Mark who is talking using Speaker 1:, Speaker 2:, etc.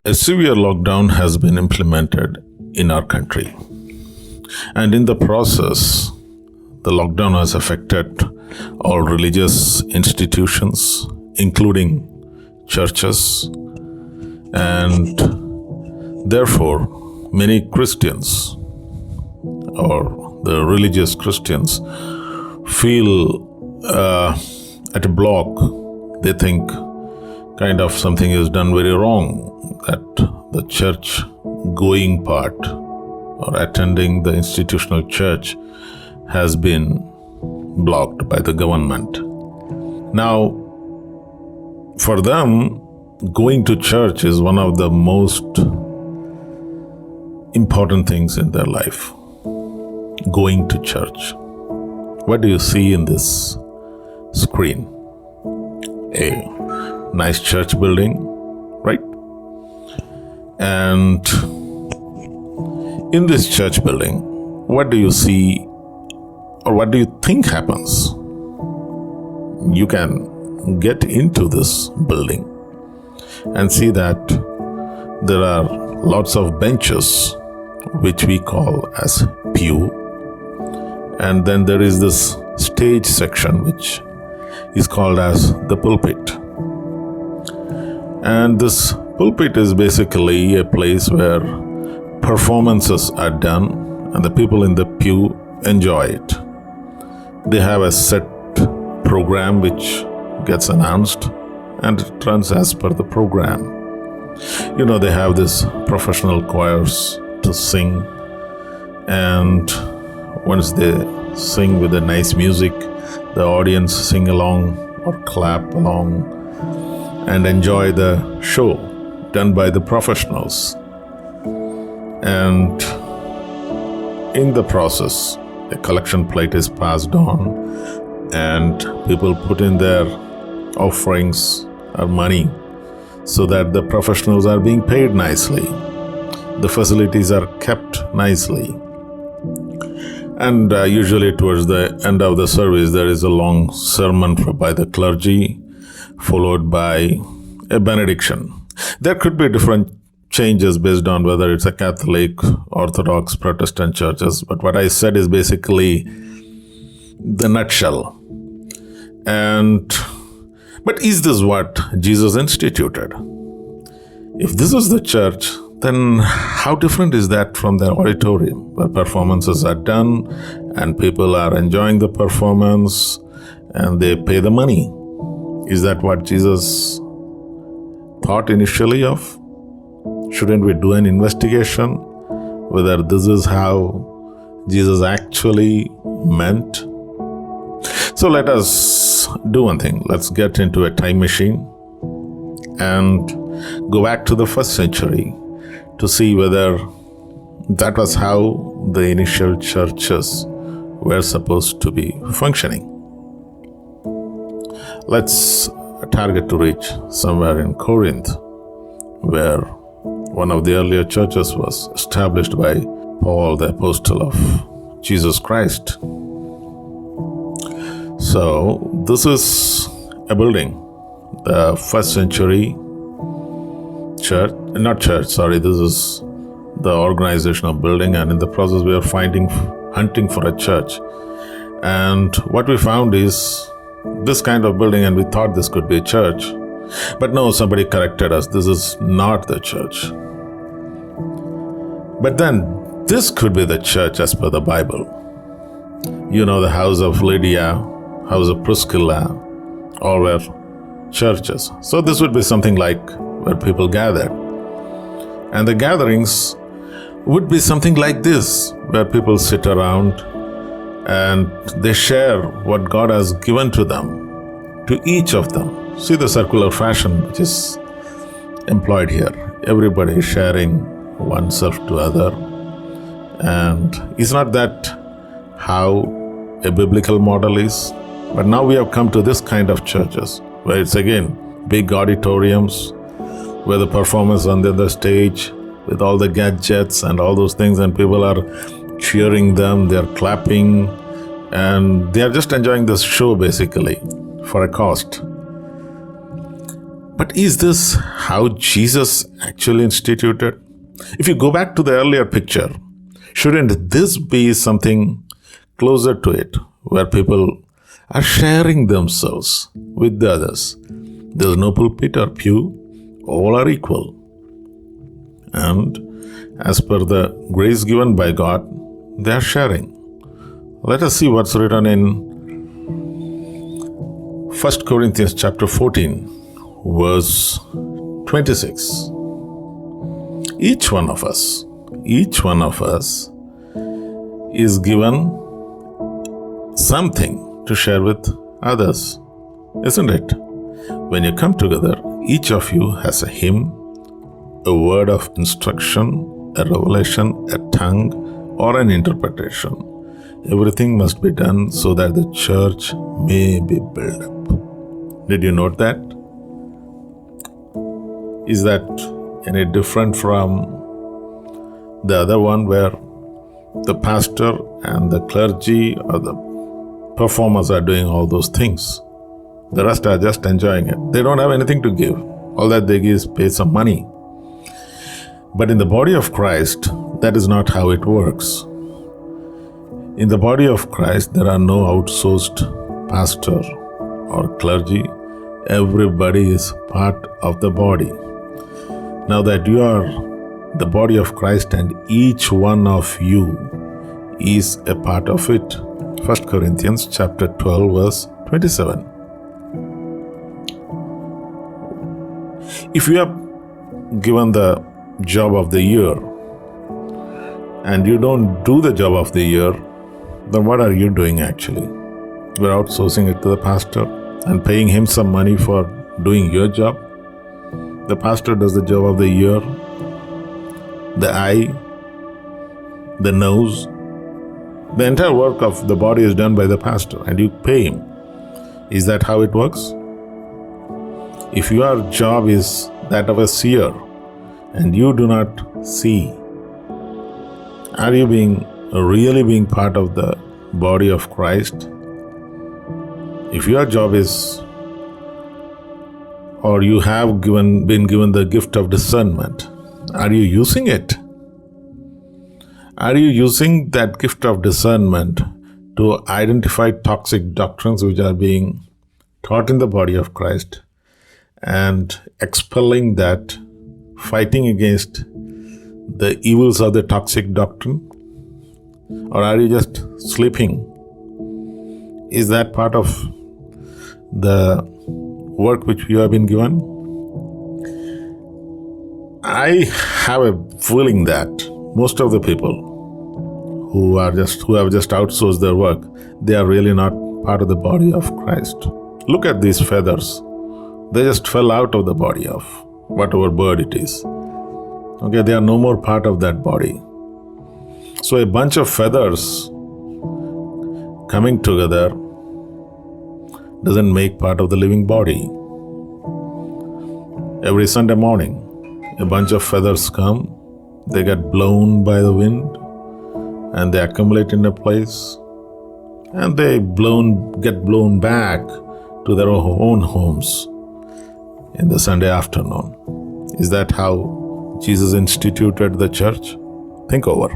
Speaker 1: A severe lockdown has been implemented in our country. And in the process, the lockdown has affected all religious institutions, including churches. And therefore, many Christians or the religious Christians feel at a block. They think kind of something is done very wrong, that the church going part or attending the institutional church has been blocked by the government. Now, for them, going to church is one of the most important things in their life. Going to church. What do you see in this screen? A nice church building, right? And in this church building, what do you see or what do you think happens? You can get into this building and see that there are lots of benches, which we call as pew. And then there is this stage section, which is called as the pulpit. And this pulpit is basically a place where performances are done and the people in the pew enjoy it. They have a set program which gets announced and it runs as per the program. You know, they have these professional choirs to sing, and once they sing with a nice music, the audience sing along or clap along and enjoy the show done by the professionals. And in the process, a collection plate is passed on and people put in their offerings or money so that the professionals are being paid nicely. The facilities are kept nicely. And usually towards the end of the service, there is a long sermon by the clergy, followed by a benediction. There could be different changes based on whether it's a Catholic, Orthodox, Protestant churches, but what I said is basically the nutshell. But is this what Jesus instituted? If this is the church, then how different is that from the auditorium where performances are done and people are enjoying the performance and they pay the money? Is that what Jesus thought initially of? Shouldn't we do an investigation whether this is how Jesus actually meant? So let us do one thing. Let's get into a time machine and go back to the first century to see whether that was how the initial churches were supposed to be functioning. Let's target to reach somewhere in Corinth, where one of the earlier churches was established by Paul, the apostle of Jesus Christ. So this is a building, the first century church, this is the organizational building, and in the process we are hunting for a church. And what we found is this kind of building, and we thought this could be a church. But no, somebody corrected us. This is not the church. But then this could be the church as per the Bible. You know, the house of Lydia, house of Priscilla, all were churches. So this would be something like where people gathered. And the gatherings would be something like this, where people sit around and they share what God has given to them, to each of them. See the circular fashion which is employed here. Everybody is sharing oneself to other. And is not that how a biblical model is? But now we have come to this kind of churches, where it's again big auditoriums, where the performance on the stage with all the gadgets and all those things, and people are cheering them, they're clapping, and they are just enjoying this show basically for a cost. But is this how Jesus actually instituted? If you go back to the earlier picture, shouldn't this be something closer to it, where people are sharing themselves with the others? There's no pulpit or pew, all are equal. And as per the grace given by God, they are sharing. Let us see what's written in 1 Corinthians chapter 14, verse 26. Each one of us is given something to share with others, isn't it? When you come together, each of you has a hymn, a word of instruction, a revelation, a tongue, or an interpretation. Everything must be done so that the church may be built up. Did you note that? Is that any different from the other one where the pastor and the clergy or the performers are doing all those things? The rest are just enjoying it. They don't have anything to give. All that they give is pay some money. But in the body of Christ, that is not how it works. In the body of Christ, there are no outsourced pastor or clergy. Everybody is part of the body. Now that you are the body of Christ and each one of you is a part of it. 1 Corinthians chapter 12, verse 27. If you are given the job of the year and you don't do the job of the year, then what are you doing actually? We're outsourcing it to the pastor and paying him some money for doing your job. The pastor does the job of the ear, the eye, the nose. The entire work of the body is done by the pastor and you pay him. Is that how it works? If your job is that of a seer and you do not see, are you really being part of the body of Christ? If your job is, or you have been given the gift of discernment, are you using it? Are you using that gift of discernment to identify toxic doctrines which are being taught in the body of Christ and expelling that, fighting against the evils of the toxic doctrine? Or are you just sleeping? Is that part of the work which you have been given? I have a feeling that most of the people who have just outsourced their work, they are really not part of the body of Christ. Look at these feathers. They just fell out of the body of whatever bird it is. Okay, they are no more part of that body. So a bunch of feathers coming together doesn't make part of the living body. Every Sunday morning, a bunch of feathers come, they get blown by the wind, and they accumulate in a place, and they get blown back to their own homes in the Sunday afternoon. Is that how Jesus instituted the church? Think over.